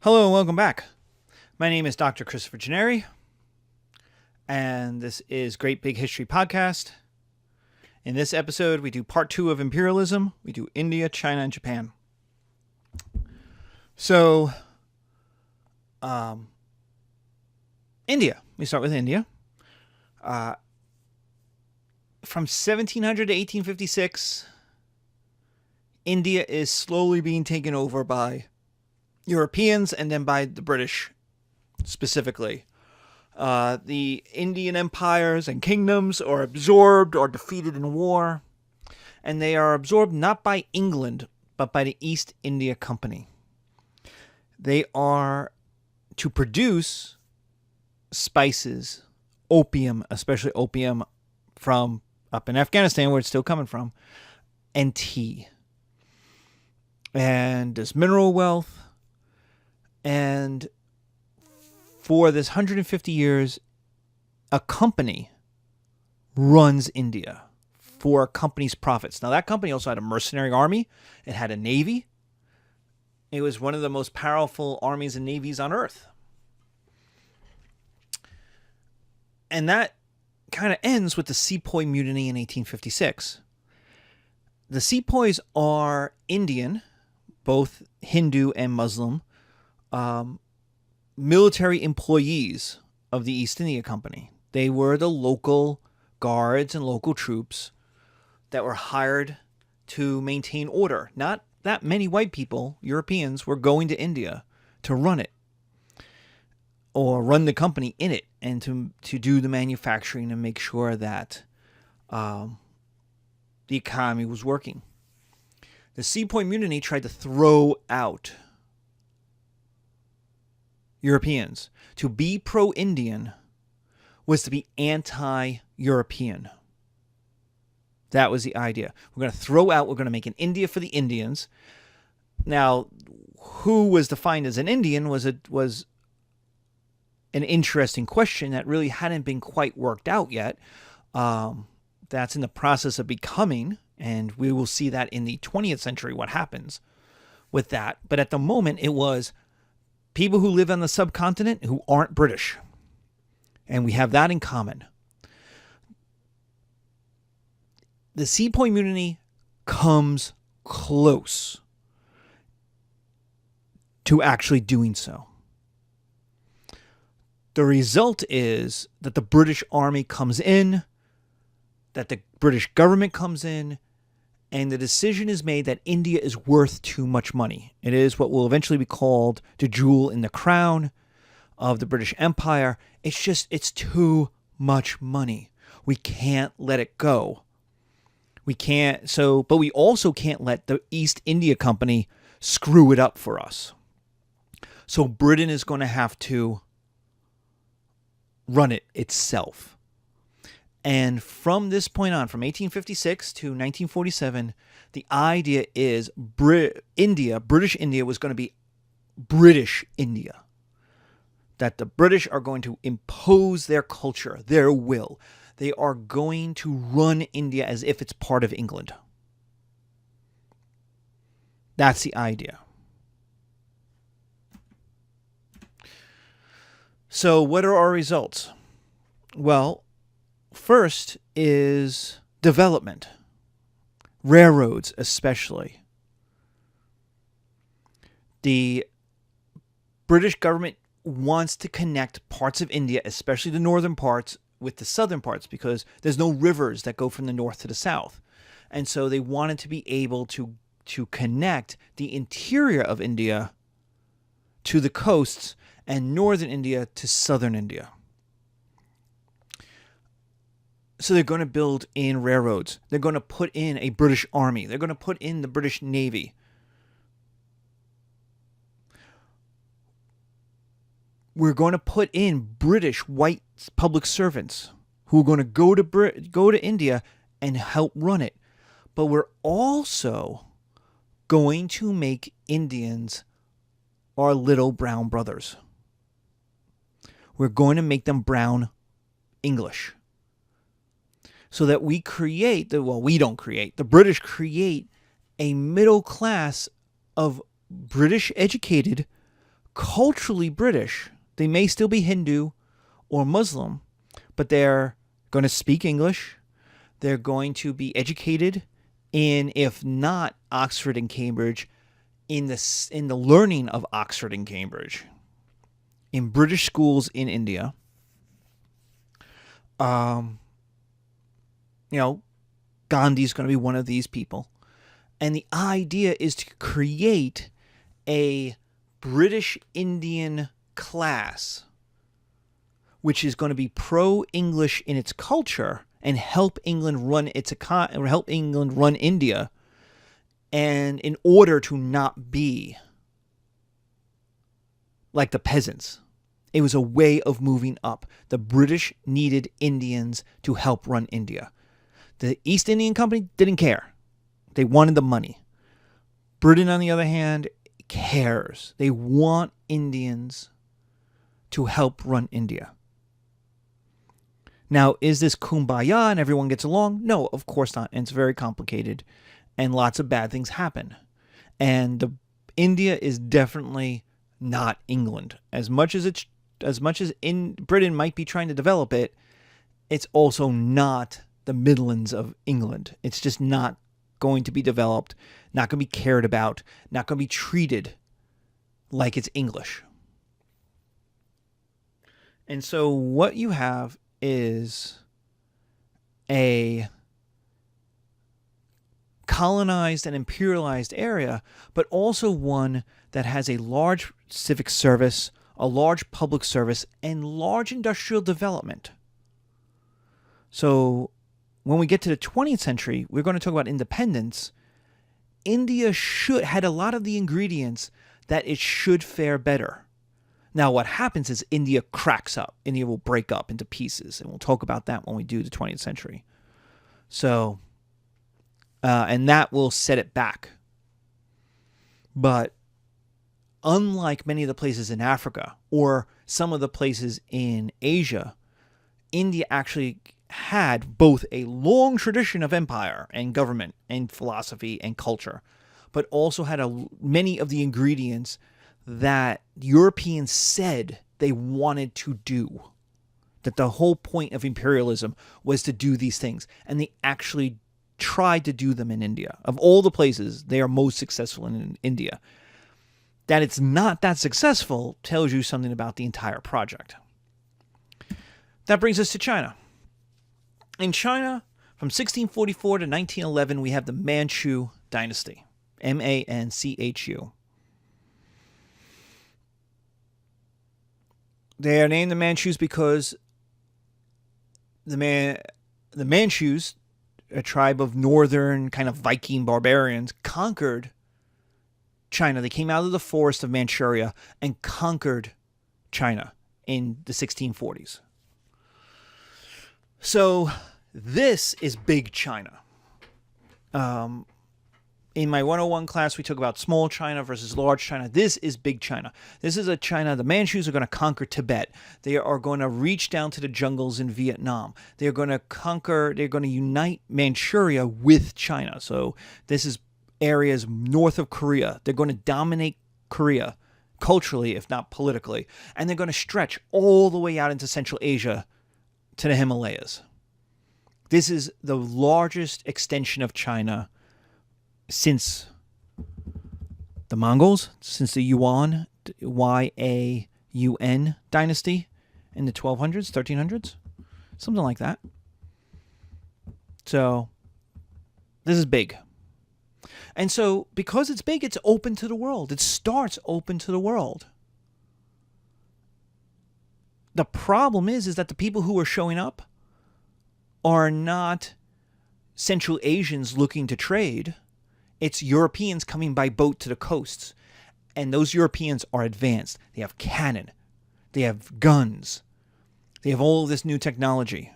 Hello and welcome back. My name is Dr. Christopher Gennari, and this is Great Big History Podcast. In this episode, we do part 2 of Imperialism. We do India, China, and Japan. So, India. We start with India. From 1700 to 1856, India is slowly being taken over by Europeans and then by the British specifically. The Indian empires and kingdoms are absorbed or defeated in war, and they are absorbed not by England but by the East India Company. They are to produce spices, opium, especially opium from up in Afghanistan where it's still coming from, and tea. And there's mineral wealth. And for this 150 years, a company runs India for a company's profits. Now, that company also had a mercenary army. It had a navy. It was one of the most powerful armies and navies on earth. And that kind of ends with the Sepoy Mutiny in 1856. The Sepoys are Indian, both Hindu and Muslim, military employees of the East India Company. They were the local guards and local troops that were hired to maintain order. Not that many white people, Europeans, were going to India to run it or run the company in it and to do the manufacturing and make sure that the economy was working. The Sepoy Mutiny tried to throw out Europeans. To be pro-Indian was to be anti-European. That was the idea. We're going to make an India for the Indians. Now, who was defined as an Indian was an interesting question that really hadn't been quite worked out yet. That's in the process of becoming, and we will see that in the 20th century, what happens with that. But at the moment, it was people who live on the subcontinent who aren't British. And we have that in common. The Sepoy Mutiny comes close to actually doing so. The result is that the British Army comes in, that the British government comes in, and the decision is made that India is worth too much money. It is what will eventually be called the jewel in the crown of the British Empire. It's too much money. We can't let it go. But we also can't let the East India Company screw it up for us. So Britain is going to have to run it itself. And from this point on, from 1856 to 1947, the idea is British India was going to be British India. That the British are going to impose their culture, their will. They are going to run India as if it's part of England. That's the idea. So what are our results? Well, first is development. Railroads especially. The British government wants to connect parts of India, especially the northern parts, with the southern parts because there's no rivers that go from the north to the south. And so they wanted to be able to connect the interior of India to the coasts and northern India to southern India. So they're going to build in railroads. They're going to put in a British army. They're going to put in the British Navy. We're going to put in British white public servants who are going to go to India and help run it. But we're also going to make Indians our little brown brothers. We're going to make them brown English. So that we don't create, the British create a middle class of British educated, culturally British. They may still be Hindu or Muslim, but they're going to speak English. They're going to be educated in, if not Oxford and Cambridge, in the learning of Oxford and Cambridge, in British schools in India. Gandhi's going to be one of these people. And the idea is to create a British Indian class which is going to be pro-English in its culture and help England run India, and in order to not be like the peasants. It was a way of moving up. The British needed Indians to help run India. The East Indian Company didn't care. They wanted the money. Britain, on the other hand, cares. They want Indians to help run India. Now, is this kumbaya and everyone gets along? No, of course not. And it's very complicated. And lots of bad things happen. And India is definitely not England. As much as in Britain might be trying to develop it, it's also not the Midlands of England. It's just not going to be developed, not going to be cared about, not going to be treated like it's English. And so what you have is a colonized and imperialized area, but also one that has a large civic service, a large public service, and large industrial development. So when we get to the 20th century, we're going to talk about independence. India had a lot of the ingredients that it should fare better. Now, what happens is India cracks up. India will break up into pieces, and we'll talk about that when we do the 20th century. So, and that will set it back. But unlike many of the places in Africa or some of the places in Asia, India actually had both a long tradition of empire and government and philosophy and culture, but also had many of the ingredients that Europeans said they wanted to do. That the whole point of imperialism was to do these things. And they actually tried to do them in India. Of all the places, they are most successful in India. That it's not that successful tells you something about the entire project. That brings us to China. In China, from 1644 to 1911, we have the Manchu dynasty. Manchu. They are named the Manchus because the Manchus, a tribe of northern kind of Viking barbarians, conquered China. They came out of the forest of Manchuria and conquered China in the 1640s. So this is big China. In my 101 class, we talk about small China versus large China. This is big China. This is a China. The Manchus are going to conquer Tibet. They are going to reach down to the jungles in Vietnam. They're going to unite Manchuria with China. So this is areas north of Korea. They're going to dominate Korea culturally, if not politically. And they're going to stretch all the way out into Central Asia to the Himalayas. This is the largest extension of China since the Mongols, since the Yuan, Y-A-U-N dynasty in the 1200s, 1300s, something like that. So this is big. And so because it's big, it's open to the world. It starts open to the world. The problem is that the people who are showing up are not Central Asians looking to trade. It's Europeans coming by boat to the coasts. And those Europeans are advanced. They have cannon. They have guns. They have all of this new technology.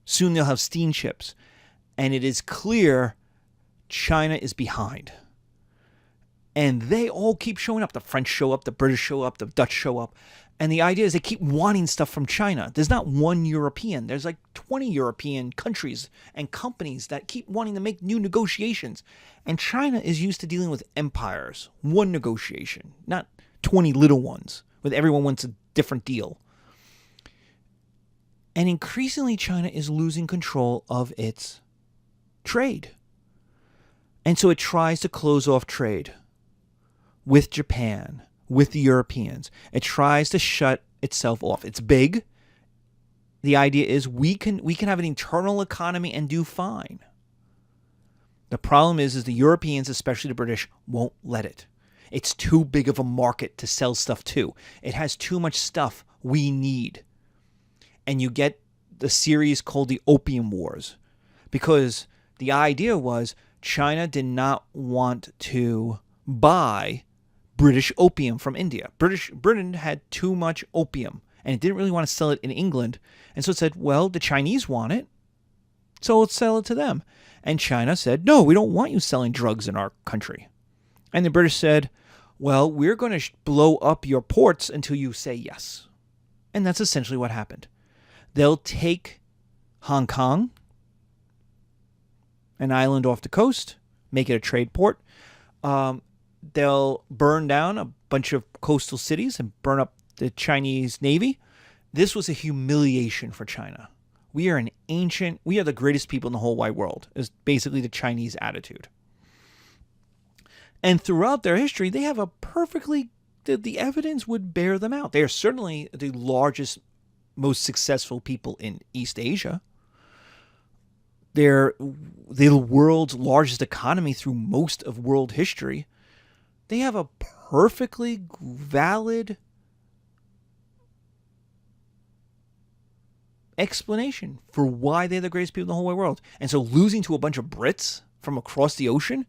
Soon they'll have steamships. And it is clear China is behind. And they all keep showing up. The French show up. The British show up. The Dutch show up. And the idea is they keep wanting stuff from China. There's not one European. There's like 20 European countries and companies that keep wanting to make new negotiations. And China is used to dealing with empires. One negotiation, not 20 little ones, with everyone wants a different deal. And increasingly, China is losing control of its trade. And so it tries to close off trade with Japan, with the Europeans. It tries to shut itself off. It's big. The idea is we can have an internal economy and do fine. The problem is the Europeans, especially the British, won't let it. It's too big of a market to sell stuff to. It has too much stuff we need. And you get the series called the Opium Wars, because the idea was China did not want to buy British opium from India. Britain had too much opium, and it didn't really want to sell it in England. And so it said, well, the Chinese want it, so let's sell it to them. And China said, no, we don't want you selling drugs in our country. And the British said, well, we're going to blow up your ports until you say yes. And that's essentially what happened. They'll take Hong Kong, an island off the coast, make it a trade port. They'll burn down a bunch of coastal cities and burn up the Chinese Navy. This was a humiliation for China. We are the greatest people in the whole wide world, is basically the Chinese attitude. And throughout their history, they have the evidence would bear them out. They are certainly the largest, most successful people in East Asia. They're the world's largest economy through most of world history. They have a perfectly valid explanation for why they're the greatest people in the whole wide world. And so losing to a bunch of Brits from across the ocean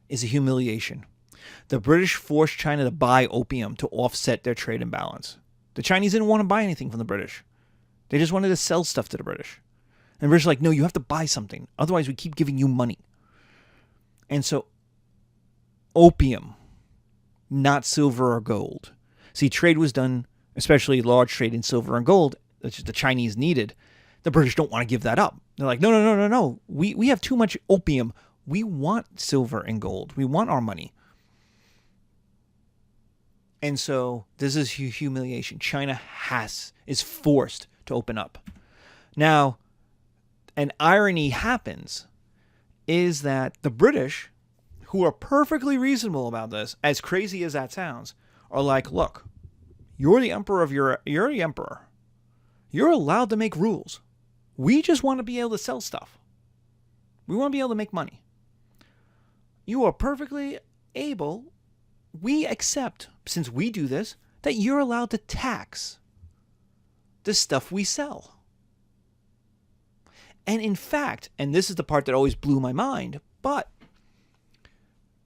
is a humiliation. The British forced China to buy opium to offset their trade imbalance. The Chinese didn't want to buy anything from the British. They just wanted to sell stuff to the British. And the British were like, no, you have to buy something. Otherwise, we keep giving you money. And so opium, not silver or gold. See, trade was done, especially large trade in silver and gold, which the Chinese needed. The British don't want to give that up. They're like, no. We have too much opium. We want silver and gold. We want our money. And so this is humiliation. China is forced to open up. Now, an irony happens is that the British, who are perfectly reasonable about this, as crazy as that sounds, are like, look, you're the emperor. You're allowed to make rules. We just want to be able to sell stuff. We want to be able to make money. You are perfectly able. We accept, since we do this, that you're allowed to tax the stuff we sell. And in fact, and this is the part that always blew my mind, but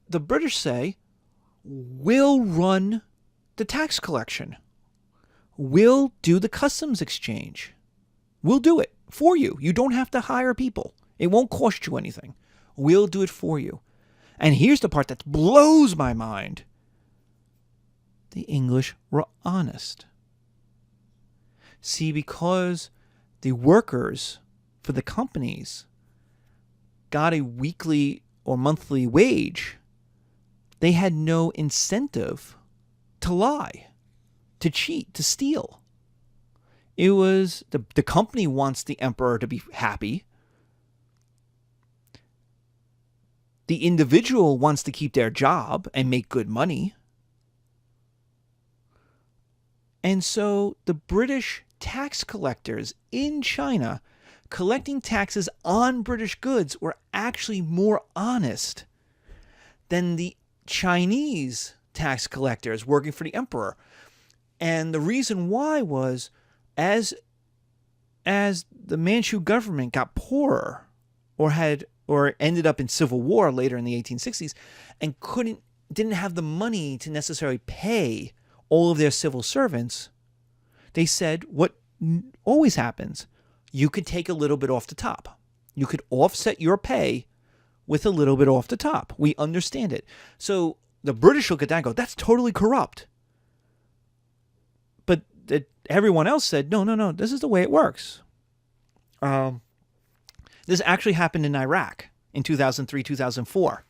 the British say, we'll run the tax collection. We'll do the customs exchange. We'll do it for you. You don't have to hire people. It won't cost you anything. We'll do it for you. And here's the part that blows my mind. The English were honest. See, because the workers for the companies got a weekly or monthly wage, they had no incentive to lie, to cheat, to steal. It was the company wants the emperor to be happy. The individual wants to keep their job and make good money. And so the British tax collectors in China collecting taxes on British goods were actually more honest than the Chinese tax collectors working for the emperor. And the reason why was as the Manchu government got poorer or ended up in civil war later in the 1860s and didn't have the money to necessarily pay all of their civil servants, they said what always happens, you could take a little bit off the top. You could offset your pay with a little bit off the top. We understand it. So the British look at that and go, that's totally corrupt. But everyone else said, no, this is the way it works. This actually happened in Iraq in 2003, 2004.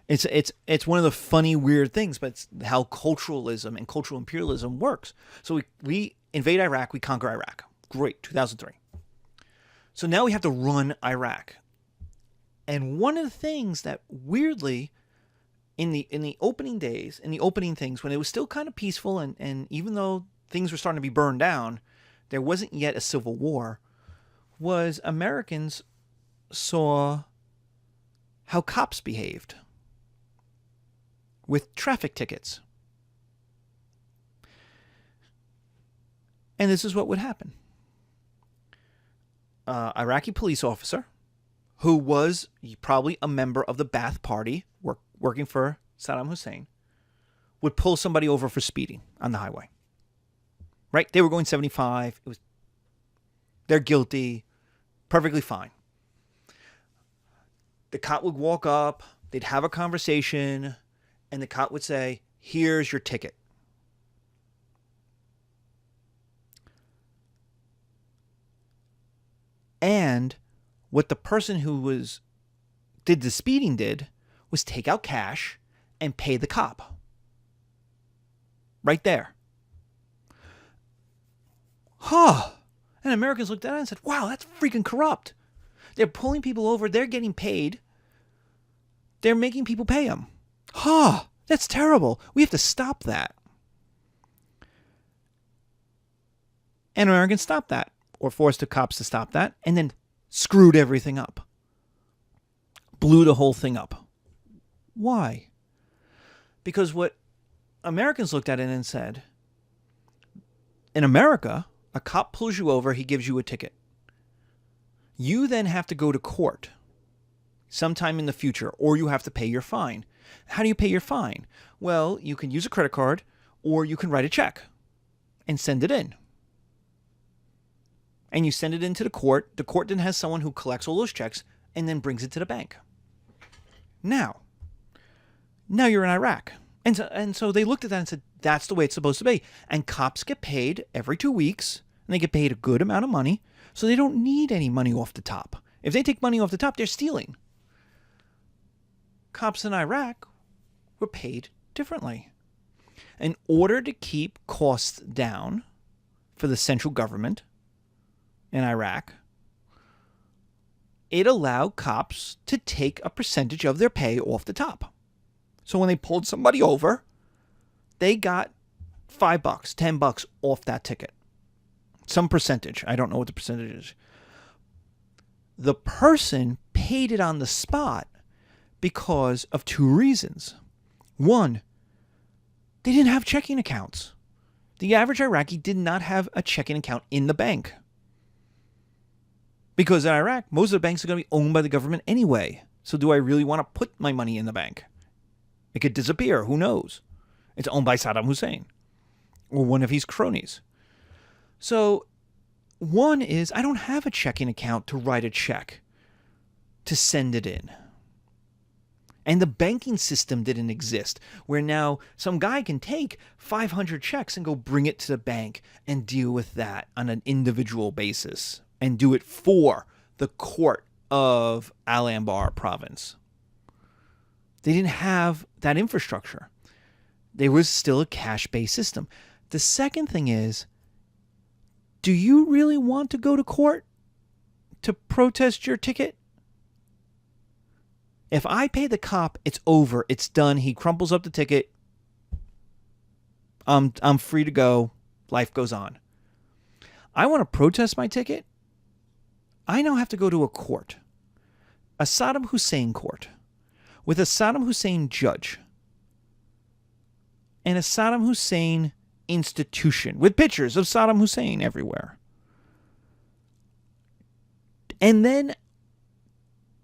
It's one of the funny, weird things, but it's how culturalism and cultural imperialism works. So we invade Iraq, we conquer Iraq. Great, 2003. So now we have to run Iraq. And one of the things that weirdly, in the opening days, in the opening things, when it was still kind of peaceful, and even though things were starting to be burned down, there wasn't yet a civil war, was Americans saw how cops behaved with traffic tickets. And this is what would happen. Iraqi police officer, who was probably a member of the Ba'ath Party, working for Saddam Hussein, would pull somebody over for speeding on the highway. Right? They were going 75. They're guilty. Perfectly fine. The cop would walk up. They'd have a conversation. And the cop would say, "Here's your ticket." And what the person who did the speeding did was take out cash and pay the cop. Right there. And Americans looked at it and said, "Wow, that's freaking corrupt. They're pulling people over. They're getting paid. They're making people pay them. That's terrible. We have to stop that." And Americans stopped that, or forced the cops to stop that, and then screwed everything up. Blew the whole thing up. Why? Because what Americans looked at it and said, in America, a cop pulls you over, he gives you a ticket. You then have to go to court sometime in the future, or you have to pay your fine. How do you pay your fine? Well, you can use a credit card, or you can write a check and send it in. And you send it into the court. The court then has someone who collects all those checks and then brings it to the bank. Now you're in Iraq. And so they looked at that and said, that's the way it's supposed to be. And cops get paid every 2 weeks, and they get paid a good amount of money, so they don't need any money off the top. If they take money off the top, they're stealing. Cops in Iraq were paid differently. In order to keep costs down for the central government in Iraq, it allowed cops to take a percentage of their pay off the top. So when they pulled somebody over, they got $5, $10 off that ticket. Some percentage. I don't know what the percentage is. The person paid it on the spot because of two reasons. One, they didn't have checking accounts. The average Iraqi did not have a checking account in the bank. Because in Iraq, most of the banks are going to be owned by the government anyway. So do I really want to put my money in the bank? It could disappear. Who knows? It's owned by Saddam Hussein or one of his cronies. So one is, I don't have a checking account to write a check, to send it in. And the banking system didn't exist, where now some guy can take 500 checks and go bring it to the bank and deal with that on an individual basis and do it for the court of Al-Anbar province. They didn't have that infrastructure. There was still a cash-based system. The second thing is, do you really want to go to court to protest your ticket? If I pay the cop, it's over. It's done. He crumples up the ticket. I'm free to go. Life goes on. I want to protest my ticket. I now have to go to a court, a Saddam Hussein court, with a Saddam Hussein judge and a Saddam Hussein institution with pictures of Saddam Hussein everywhere. And then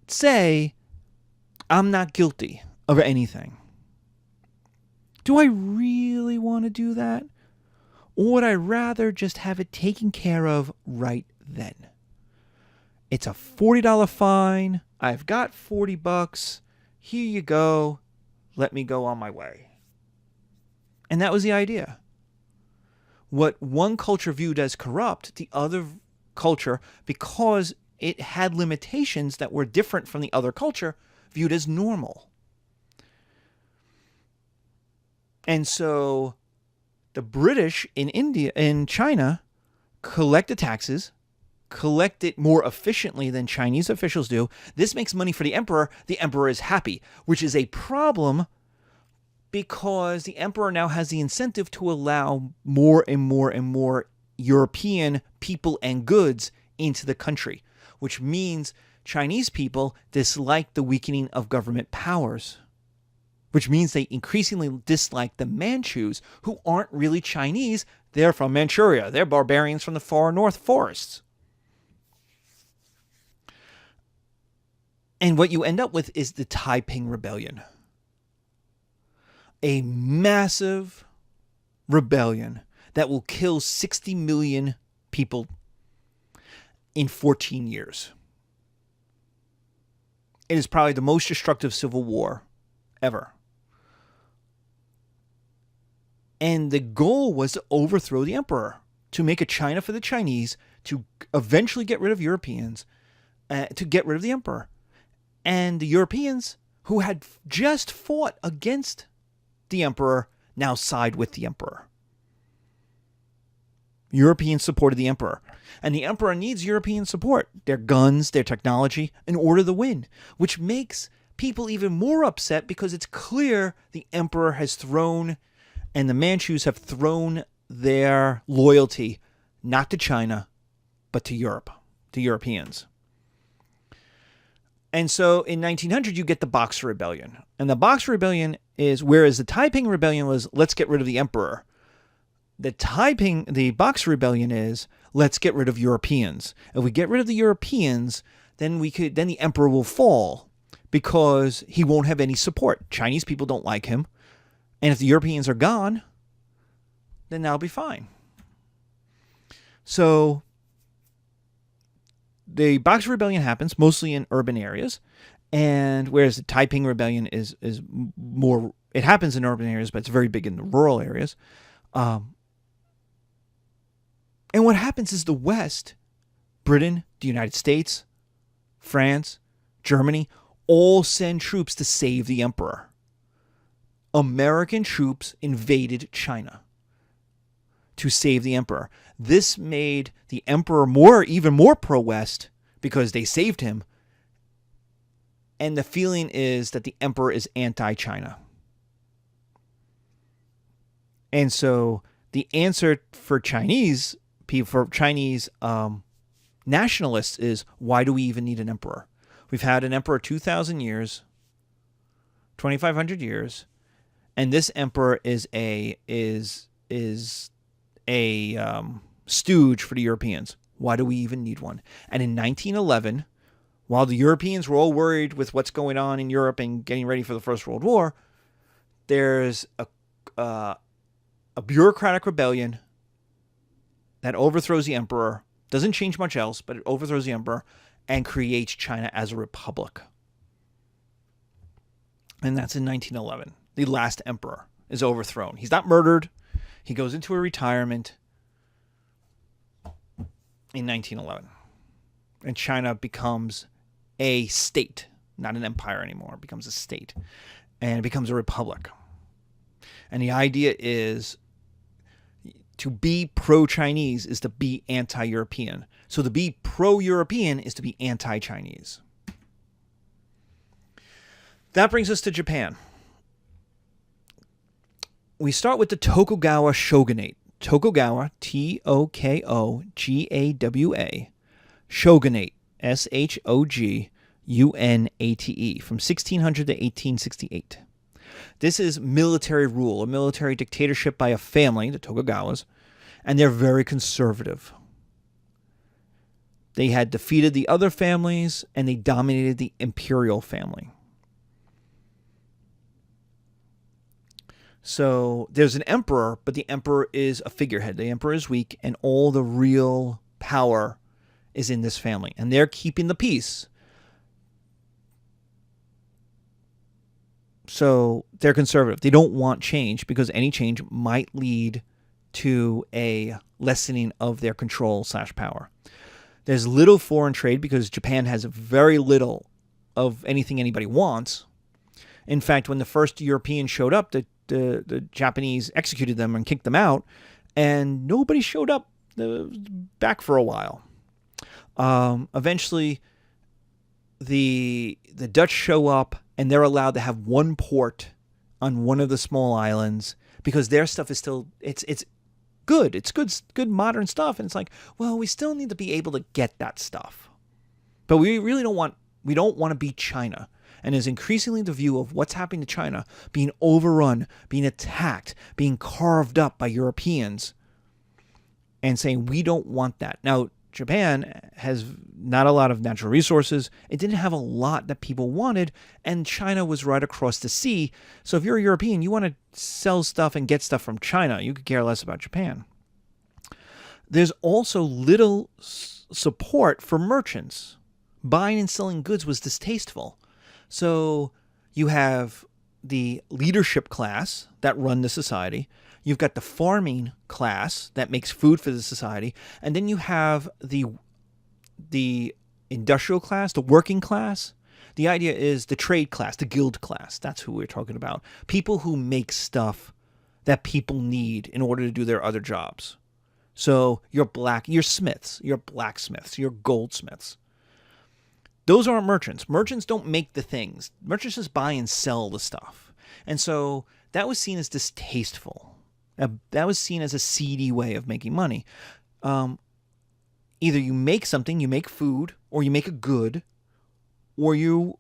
say, I'm not guilty of anything. Do I really want to do that? Or would I rather just have it taken care of right then? It's a $40 fine. I've got $40. Here you go. Let me go on my way. And that was the idea. What one culture viewed as corrupt, the other culture, because it had limitations that were different from the other culture, viewed as normal. And so the British in China collect the taxes, collect it more efficiently than Chinese officials do. This makes money for the emperor. The emperor is happy, which is a problem because the emperor now has the incentive to allow more and more and more European people and goods into the country, which means Chinese people dislike the weakening of government powers, which means they increasingly dislike the Manchus, who aren't really Chinese. They're from Manchuria. They're barbarians from the far north forests. And what you end up with is the Taiping Rebellion. A massive rebellion that will kill 60 million people in 14 years. It is probably the most destructive civil war ever. And the goal was to overthrow the emperor, to make a China for the Chinese, to eventually get rid of Europeans, to get rid of the emperor. And the Europeans, who had just fought against the emperor, now side with the emperor. Europeans supported the emperor. And the emperor needs European support, their guns, their technology, in order to win, which makes people even more upset because it's clear the emperor has thrown, and the Manchus have thrown their loyalty not to China, but to Europe, to Europeans. And so in 1900, you get the Boxer Rebellion. And the Boxer Rebellion is, whereas the Taiping Rebellion was, let's get rid of the emperor, the Boxer Rebellion is, let's get rid of Europeans. If we get rid of the Europeans, then the emperor will fall because he won't have any support. Chinese people don't like him. And if the Europeans are gone, then that'll be fine. So the Boxer Rebellion happens mostly in urban areas, and whereas the Taiping Rebellion is more, it happens in urban areas, but it's very big in the rural areas. And what happens is the West, Britain, the United States, France, Germany, all send troops to save the emperor. American troops invaded China to save the emperor. This made the emperor even more pro-West because they saved him. And the feeling is that the emperor is anti-China. And so the answer for Chinese nationalists is, why do we even need an emperor? We've had an emperor 2,000 years, 2,500 years, and this emperor is a stooge for the Europeans. Why do we even need one? And in 1911, while the Europeans were all worried with what's going on in Europe and getting ready for the First World War, there's a bureaucratic rebellion that overthrows the emperor, doesn't change much else, but it overthrows the emperor and creates China as a republic. And that's in 1911. The last emperor is overthrown. He's not murdered. He goes into a retirement in 1911. And China becomes a state, not an empire anymore. It becomes a state. And it becomes a republic. And the idea is, to be pro-Chinese is to be anti-European. So to be pro-European is to be anti-Chinese. That brings us to Japan. We start with the Tokugawa shogunate. Tokugawa, Tokogawa, shogunate, Shogunate, from 1600 to 1868. This is military rule, a military dictatorship by a family, the Tokugawas, and they're very conservative. They had defeated the other families, and they dominated the imperial family. So there's an emperor, but the emperor is a figurehead. The emperor is weak, and all the real power is in this family. And they're keeping the peace. So they're conservative. They don't want change because any change might lead to a lessening of their control/power. There's little foreign trade because Japan has very little of anything anybody wants. In fact, when the first Europeans showed up, the the Japanese executed them and kicked them out, and nobody showed up back for a while. Eventually, the Dutch show up, and they're allowed to have one port on one of the small islands because their stuff is still it's good. It's good modern stuff, and it's like, well, we still need to be able to get that stuff, but we really don't want to be China. And is increasingly the view of what's happening to China being overrun, being attacked, being carved up by Europeans, and saying we don't want that. Now, Japan has not a lot of natural resources. It didn't have a lot that people wanted, and China was right across the sea. So if you're a European, you want to sell stuff and get stuff from China. You could care less about Japan. There's also little support for merchants. Buying and selling goods was distasteful. So you have the leadership class that run the society. You've got the farming class that makes food for the society. And then you have the industrial class, the working class. The idea is the trade class, the guild class. That's who we're talking about. People who make stuff that people need in order to do their other jobs. So you're smiths, you're blacksmiths, you're goldsmiths. Those aren't merchants. Merchants don't make the things. Merchants just buy and sell the stuff. And so that was seen as distasteful. That was seen as a seedy way of making money. Either you make something, you make food, or you make a good, or you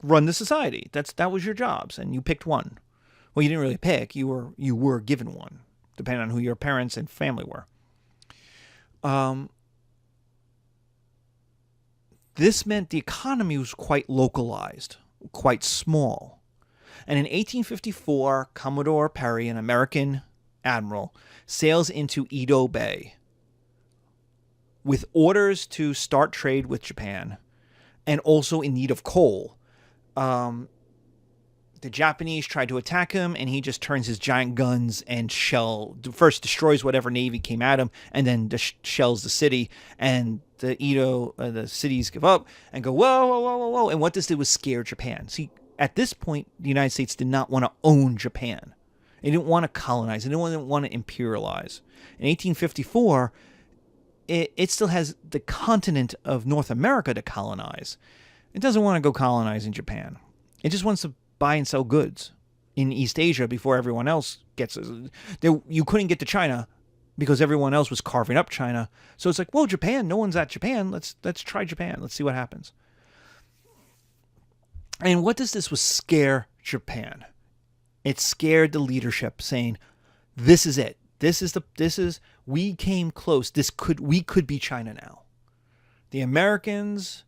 run the society. That was your jobs, and you picked one. Well, you didn't really pick. You were given one, depending on who your parents and family were. This meant the economy was quite localized, quite small. And in 1854, Commodore Perry, an American admiral, sails into Edo Bay with orders to start trade with Japan and also in need of coal. The Japanese tried to attack him, and he just turns his giant guns and first destroys whatever navy came at him, and then shells the city. And the cities give up and go, whoa, whoa, whoa, whoa, whoa. And what this did was scare Japan. See, at this point, the United States did not want to own Japan. They didn't want to colonize. They didn't want to imperialize. In 1854, it still has the continent of North America to colonize. It doesn't want to go colonize in Japan. It just wants to buy and sell goods in East Asia before everyone else gets it. You couldn't get to China because everyone else was carving up China. So it's like, well, Japan, no one's at Japan. Let's try Japan. Let's see what happens. And what does this was scare Japan? It scared the leadership, saying, this is it. We came close. We could be China now. The Americans,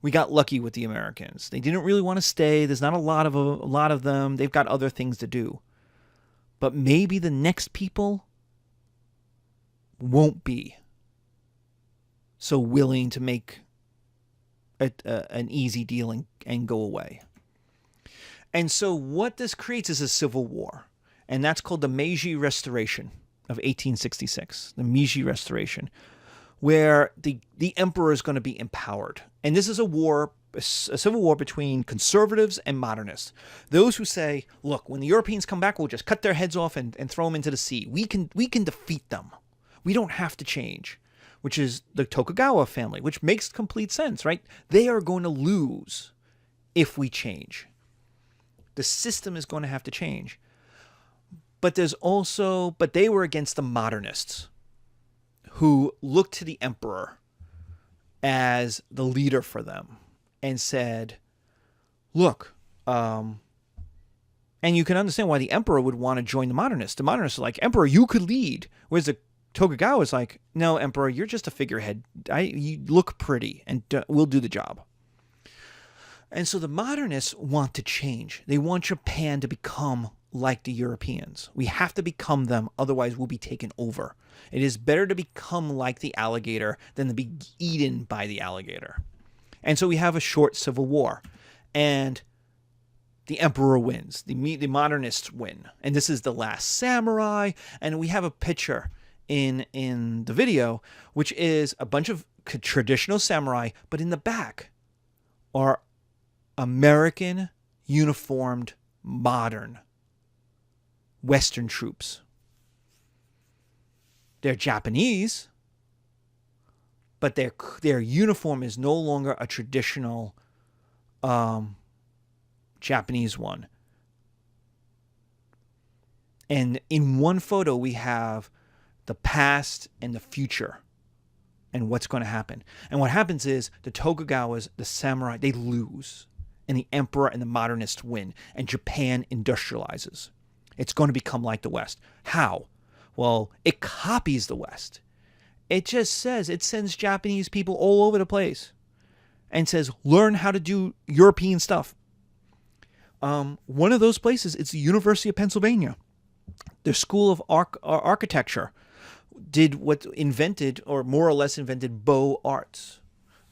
we got lucky with the Americans. They didn't really want to stay. There's not a lot of them. They've got other things to do. But maybe the next people won't be so willing to make an easy deal and go away. And so what this creates is a civil war. And that's called the Meiji Restoration of 1866. The Meiji Restoration, where the emperor is going to be empowered. And this is a civil war between conservatives and modernists. Those who say, look, when the Europeans come back, we'll just cut their heads off and throw them into the sea. We can defeat them. We don't have to change, which is the Tokugawa family, which makes complete sense, right? They are going to lose if we change. The system is going to have to change. But they were against the modernists who looked to the emperor as the leader for them and said, look, and you can understand why the emperor would want to join the modernists. The modernists are like, emperor, you could lead. Whereas the Tokugawa is like, no, emperor, you're just a figurehead. You look pretty and we'll do the job. And so the modernists want to change. They want Japan to become like the Europeans. We have to become them, otherwise we'll be taken over. It is better to become like the alligator than to be eaten by the alligator. And so we have a short civil war. And the emperor wins. The modernists win. And this is the last samurai. And we have a picture in the video, which is a bunch of traditional samurai, but in the back are American uniformed modern Western troops. They're Japanese, but their uniform is no longer a traditional Japanese one. And in one photo, we have the past and the future and what's going to happen. And what happens is the Tokugawas, the samurai, they lose. And the emperor and the modernists win. And Japan industrializes. It's going to become like the West. How? Well, it copies the West. It just says, it sends Japanese people all over the place and says, learn how to do European stuff. One of those places is the University of Pennsylvania. Their School of Architecture did what invented, or more or less invented, Beaux Arts.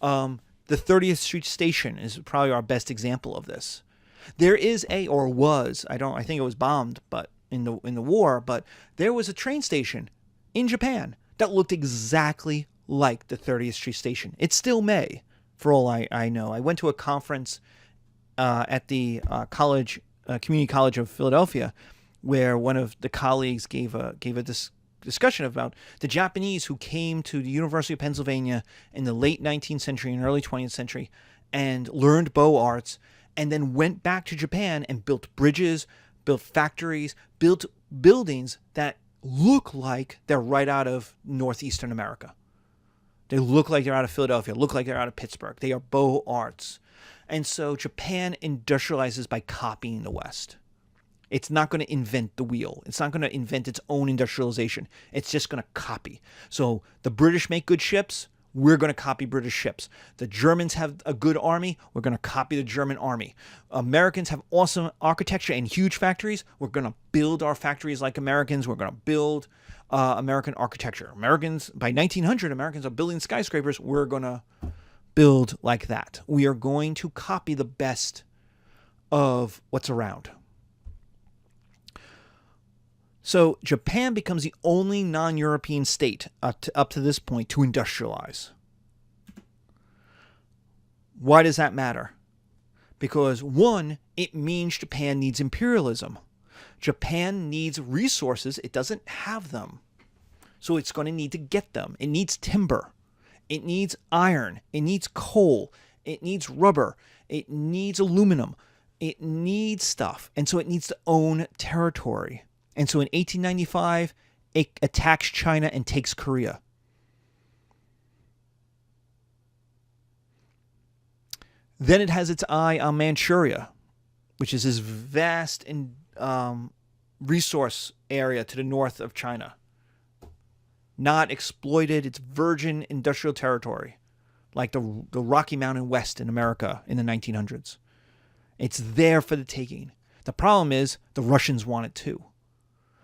The 30th Street Station is probably our best example of this. There is I think it was bombed, but in the war, but there was a train station in Japan that looked exactly like the 30th Street Station. It still may, for all I know. I went to a conference at the Community College of Philadelphia, where one of the colleagues gave a discussion about the Japanese who came to the University of Pennsylvania in the late 19th century and early 20th century and learned Beaux Arts, and then went back to Japan and built bridges, built factories, built buildings that look like they're right out of northeastern America. They look like they're out of Philadelphia, look like they're out of Pittsburgh. They are Beaux Arts. And so Japan industrializes by copying the West. It's not going to invent the wheel. It's not going to invent its own industrialization. It's just going to copy. So the British make good ships. We're going to copy British ships. The Germans have a good army. We're going to copy the German army. Americans have awesome architecture and huge factories. We're going to build our factories like Americans. We're going to build American architecture. Americans, by 1900, Americans are building skyscrapers. We're going to build like that. We are going to copy the best of what's around. So Japan becomes the only non-European state up to this point to industrialize. Why does that matter? Because one, it means Japan needs imperialism. Japan needs resources. It doesn't have them. So it's going to need to get them. It needs timber. It needs iron. It needs coal. It needs rubber. It needs aluminum. It needs stuff. And so it needs to own territory. And so in 1895, it attacks China and takes Korea. Then it has its eye on Manchuria, which is this vast resource area to the north of China. Not exploited. It's virgin industrial territory, like the Rocky Mountain West in America in the 1900s. It's there for the taking. The problem is the Russians want it too.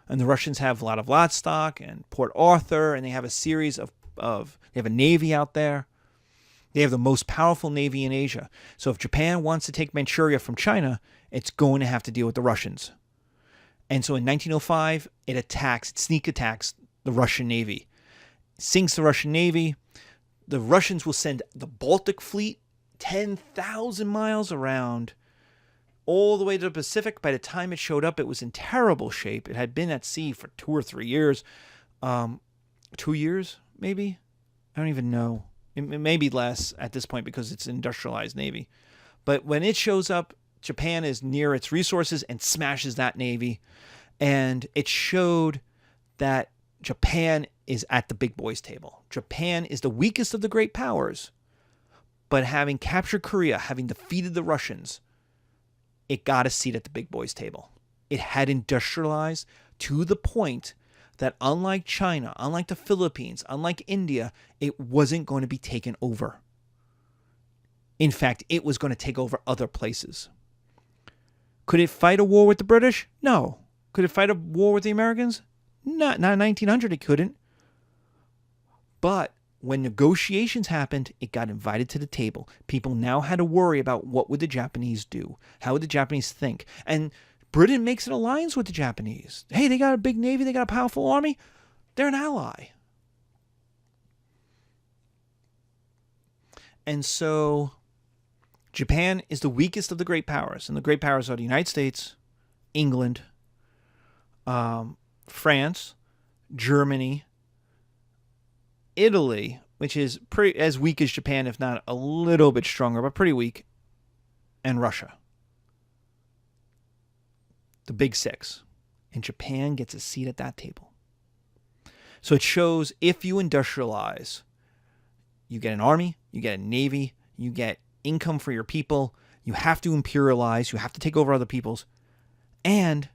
And the Russians have a lot of Vladivostok and Port Arthur, and they have a series of they have a navy out there. They have the most powerful navy in Asia. So if Japan wants to take Manchuria from China, it's going to have to deal with the Russians. And so in 1905, it sneak attacks the Russian navy. Sinks the Russian navy. The Russians will send the Baltic fleet 10,000 miles around, all the way to the Pacific. By the time it showed up, it was in terrible shape. It had been at sea for 2 or 3 years. 2 years, maybe? I don't even know. It may be less at this point because it's an industrialized navy. But when it shows up, Japan is near its resources and smashes that navy. And it showed that Japan is at the big boys table. Japan is the weakest of the great powers. But having captured Korea, having defeated the Russians, it got a seat at the big boys table. It had industrialized to the point that unlike China, unlike the Philippines, unlike India, it wasn't going to be taken over. In fact, it was going to take over other places. Could it fight a war with the British? No. Could it fight a war with the Americans? Not in 1900 it couldn't. But when negotiations happened, it got invited to the table. People now had to worry about what would the Japanese do? How would the Japanese think? And Britain makes an alliance with the Japanese. Hey, they got a big navy. They got a powerful army. They're an ally. And so Japan is the weakest of the great powers. And the great powers are the United States, England, France, Germany, Italy, which is pretty as weak as Japan, if not a little bit stronger, but pretty weak, and Russia. The big six. And Japan gets a seat at that table. So it shows if you industrialize, you get an army, you get a navy, you get income for your people, you have to imperialize, you have to take over other peoples, and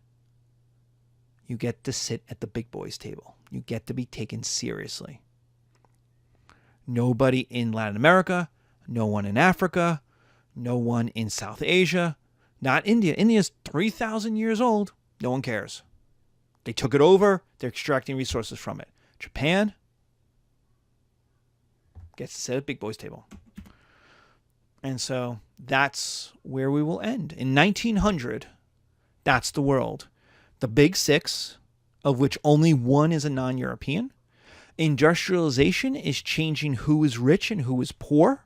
you get to sit at the big boys' table. You get to be taken seriously. Nobody in Latin America, no one in Africa, no one in South Asia, not India. India's 3,000 years old. No one cares. They took it over. They're extracting resources from it. Japan gets to sit at big boys' table. And so that's where we will end. In 1900, that's the world. The big six, of which only one is a non-European. Industrialization is changing who is rich and who is poor.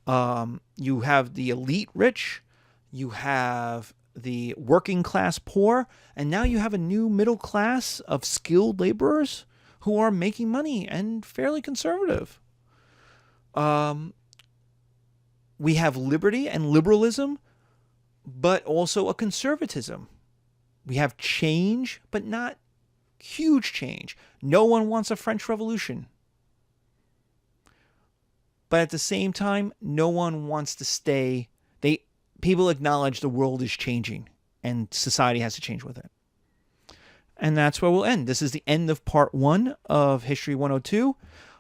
You have the elite rich. You have the working class poor. And now you have a new middle class of skilled laborers who are making money and fairly conservative. We have liberty and liberalism, but also a conservatism. We have change, but not huge change. No one wants a French Revolution. But at the same time, no one wants to stay. People acknowledge the world is changing and society has to change with it. And that's where we'll end. This is the end of part 1 of History 102.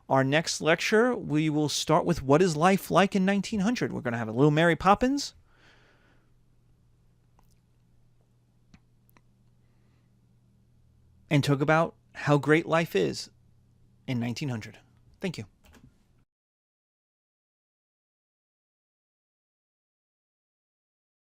Our next lecture, we will start with what is life like in 1900. We're going to have a little Mary Poppins. And talk about how great life is in 1900. Thank you.